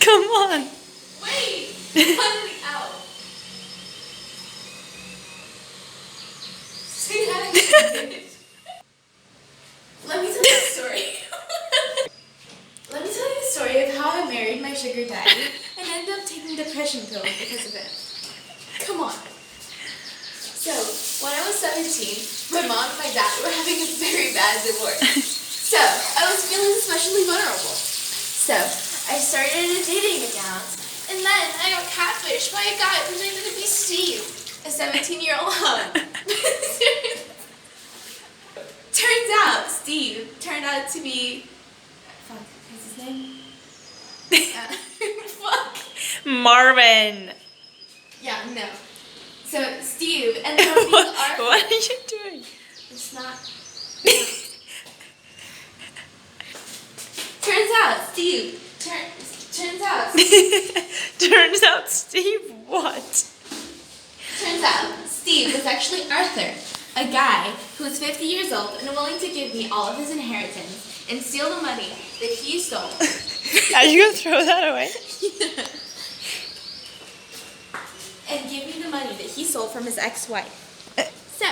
Come on. Wait, cut me out. Say that again. Let me tell you a story. Let me tell you the story of how I married my sugar daddy and ended up taking depression pills because of it. Come on. So, when I was 17, my mom and my dad were having a very bad divorce. So, I was feeling especially vulnerable. So, I started a dating account, and then I got catfished by a guy pretending to be Steve, a 17-year-old hug. Turns out, Steve turned out to be... Fuck, what's his name? Fuck. Marvin. Yeah, no. So, Steve ended up being Arthur. What are you doing? It's not... Turns out, Steve... Turns out Steve what? Turns out, Steve was actually Arthur, a guy who was 50 years old and willing to give me all of his inheritance and steal the money that he stole. Are you going to throw that away? Yeah. And give me the money that he stole from his ex-wife. So,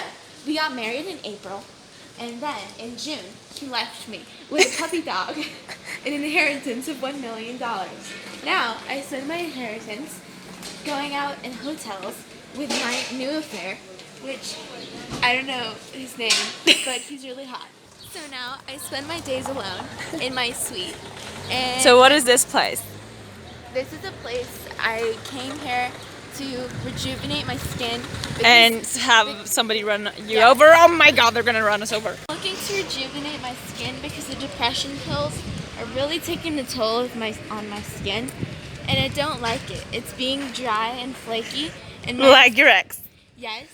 we got married in April, and then in June, he left me with a puppy dog and an inheritance of $1 million. Now, I spend my inheritance going out in hotels with my new affair, which I don't know his name, but he's really hot. So now I spend my days alone in my suite. And So what is this place? this is a place I came here to rejuvenate my skin. And have somebody run you Yeah. over? Oh my god, they're gonna run us over. I'm looking to rejuvenate my skin because the depression pills are really taking a toll on my skin, and I don't like it. It's being dry and flaky, and Like your ex. yes,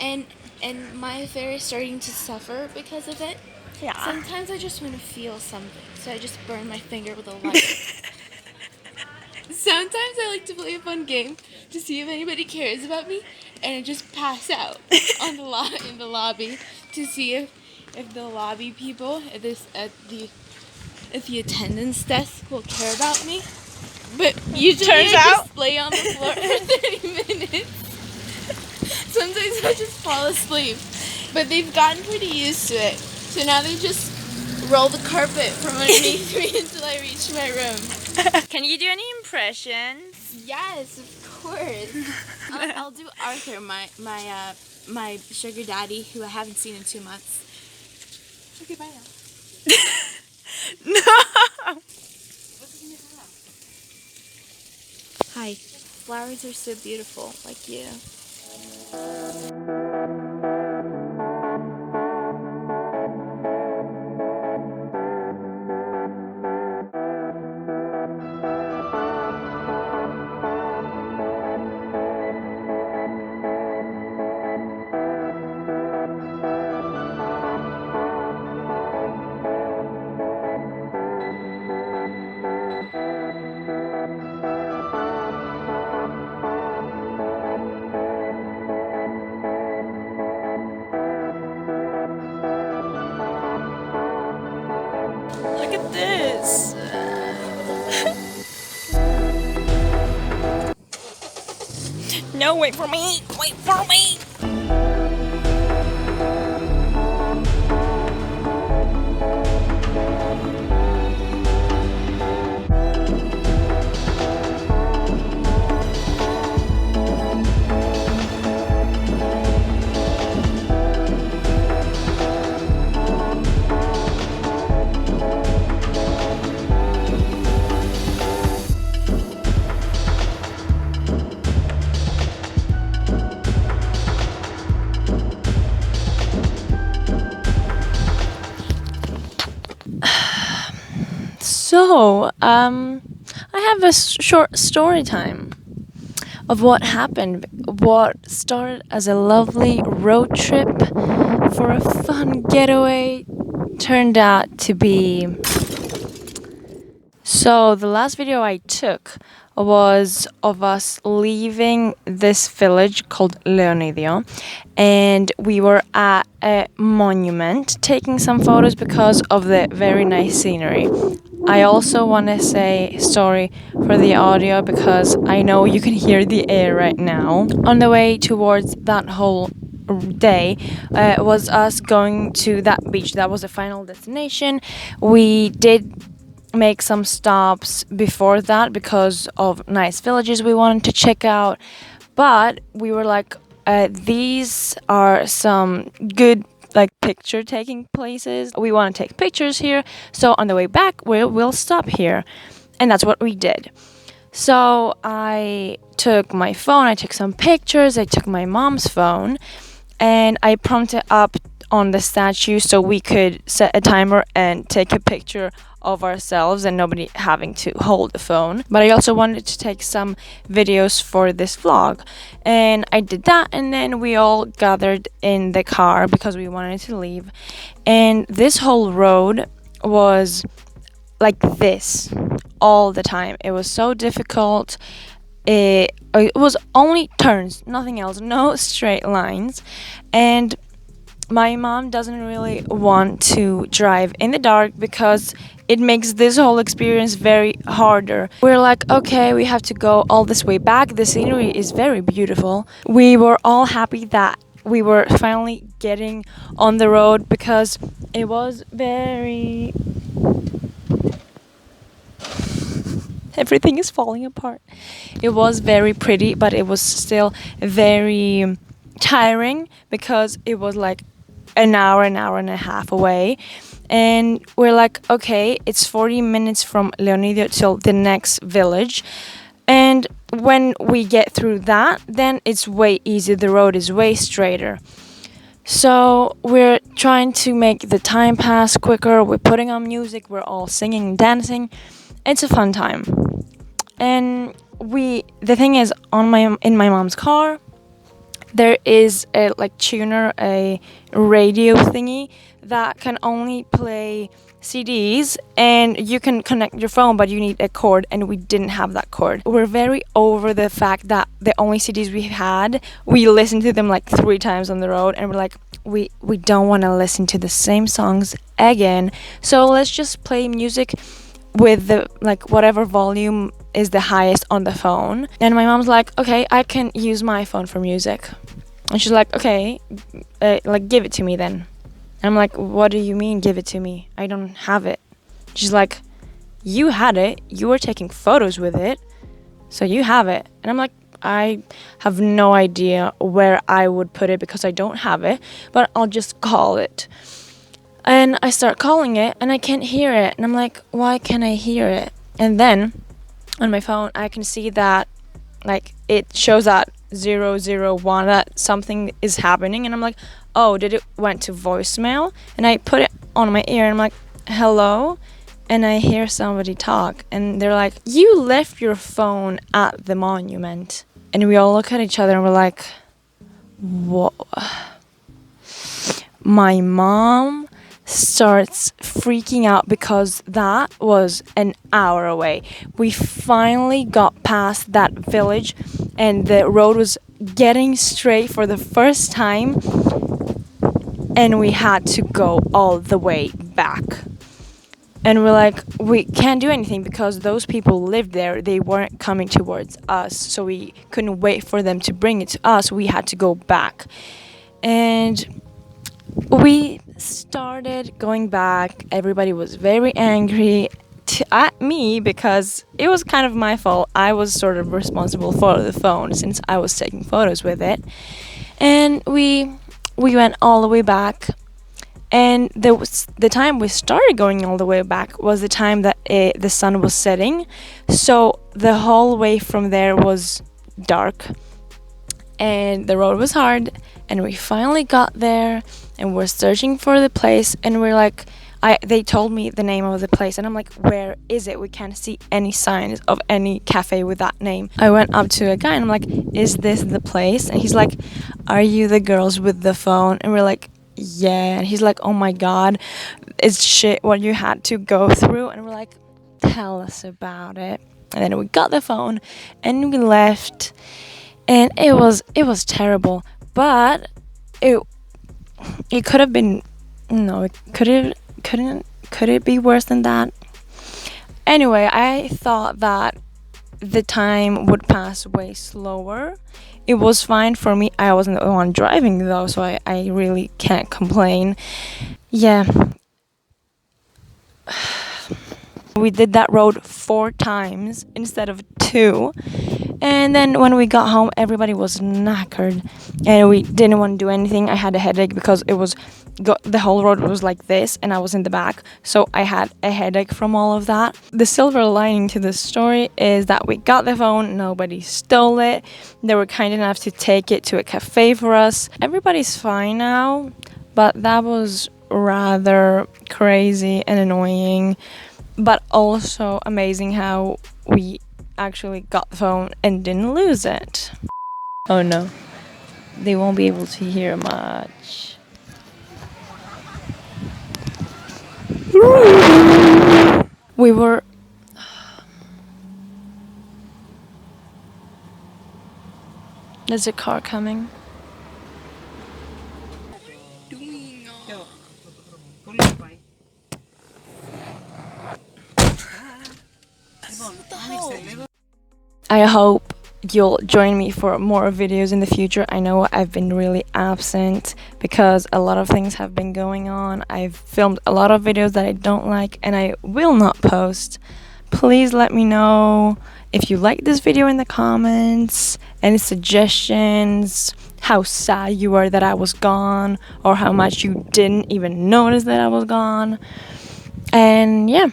and my affair is starting to suffer because of it. Yeah. Sometimes I just want to feel something, so I just burn my finger with a light. Sometimes I like to play a fun game to see if anybody cares about me, and I just pass out on in the lobby to see if the lobby people at the attendance desk will care about me. But usually Turns I out- just lay on the floor for 30 minutes. Sometimes I just fall asleep, but they've gotten pretty used to it. So now they just roll the carpet from underneath me until I reach my room. Can you do any impressions? Yes, of course. I'll do Arthur, my sugar daddy, who I haven't seen in 2 months. Okay, bye now. No! What does he have? Hi. Flowers are so beautiful, like you. Look at this. No, wait for me. Wait for me. So, I have a short story time of what happened. What started as a lovely road trip for a fun getaway turned out to be... So, the last video I took was of us leaving this village called Leonidio, and we were at a monument taking some photos because of the very nice scenery. I also want to say sorry for the audio because I know you can hear the air right now. On the way towards that whole day was us going to that beach. That was the final destination. We did make some stops before that because of nice villages we wanted to check out, but we were like, these are some good like picture taking places. We want to take pictures here, so on the way back we'll stop here, and that's what we did. So I took my phone, I took some pictures, I took my mom's phone, and I prompted up on the statue so we could set a timer and take a picture of ourselves and nobody having to hold the phone. But I also wanted to take some videos for this vlog, and I did that, and then we all gathered in the car because we wanted to leave. And this whole road was like this all the time. It was so difficult. It was only turns, nothing else, no straight lines. And my mom doesn't really want to drive in the dark because it makes this whole experience very harder. We're like, okay, we have to go all this way back. The scenery is very beautiful. We were all happy that we were finally getting on the road because it was very... Everything is falling apart. It was very pretty, but it was still very tiring because it was like an hour and a half away. And we're like, okay, it's 40 minutes from Leonidio till the next village. And when we get through that, then it's way easier. The road is way straighter. So we're trying to make the time pass quicker. We're putting on music. We're all singing and dancing. It's a fun time. And the thing is, in my mom's car, there is a like tuner, a radio thingy that can only play CDs, and you can connect your phone, but you need a cord, and we didn't have that cord. We're very over the fact that the only CDs we had, we listened to them like 3 times on the road, and we're like, we don't want to listen to the same songs again, so let's just play music with the like whatever volume is the highest on the phone. And my mom's like, okay, I can use my phone for music. And she's like, okay, like give it to me then. And I'm like, what do you mean give it to me? I don't have it. She's like, you had it, you were taking photos with it, so you have it. And I'm like, I have no idea where I would put it because I don't have it, but I'll just call it. And I start calling it, and I can't hear it. And I'm like, why can't I hear it? And then on my phone, I can see that, like, it shows that 001, that something is happening. And I'm like, oh, did it went to voicemail? And I put it on my ear, and I'm like, hello? And I hear somebody talk. And they're like, you left your phone at the monument. And we all look at each other, and we're like, whoa. My mom starts freaking out because that was an hour away. We finally got past that village, and the road was getting straight for the first time, and we had to go all the way back. And we're like, we can't do anything because those people lived there. They weren't coming towards us, so we couldn't wait for them to bring it to us. We had to go back. And we started going back. Everybody was very angry at me because it was kind of my fault. I was sort of responsible for the phone since I was taking photos with it. And we went all the way back. And the time we started going all the way back was the time that the sun was setting. So the whole way from there was dark. And the road was hard. And we finally got there. And we're searching for the place. And we're like, they told me the name of the place. And I'm like, where is it? We can't see any signs of any cafe with that name. I went up to a guy and I'm like, is this the place? And he's like, are you the girls with the phone? And we're like, yeah. And he's like, oh my god, it's shit what you had to go through. And we're like, tell us about it. And then we got the phone and we left, and it was terrible, but it could have been, no, could it be worse than that? Anyway, I thought that the time would pass way slower. It was fine for me. I wasn't the one driving though, so I really can't complain. Yeah. We did that road 4 times instead of 2. And then when we got home, everybody was knackered and we didn't want to do anything. I had a headache because the whole road was like this and I was in the back, so I had a headache from all of that. The silver lining to this story is that we got the phone, nobody stole it. They were kind enough to take it to a cafe for us. Everybody's fine now, but that was rather crazy and annoying, but also amazing how we actually got the phone and didn't lose it. Oh no, they won't be able to hear much. We were There's a car coming. I hope you'll join me for more videos in the future. I know I've been really absent because a lot of things have been going on. I've filmed a lot of videos that I don't like and I will not post. Please let me know if you like this video in the comments, any suggestions, how sad you were that I was gone, or how much you didn't even notice that I was gone. And yeah,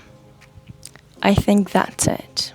I think that's it.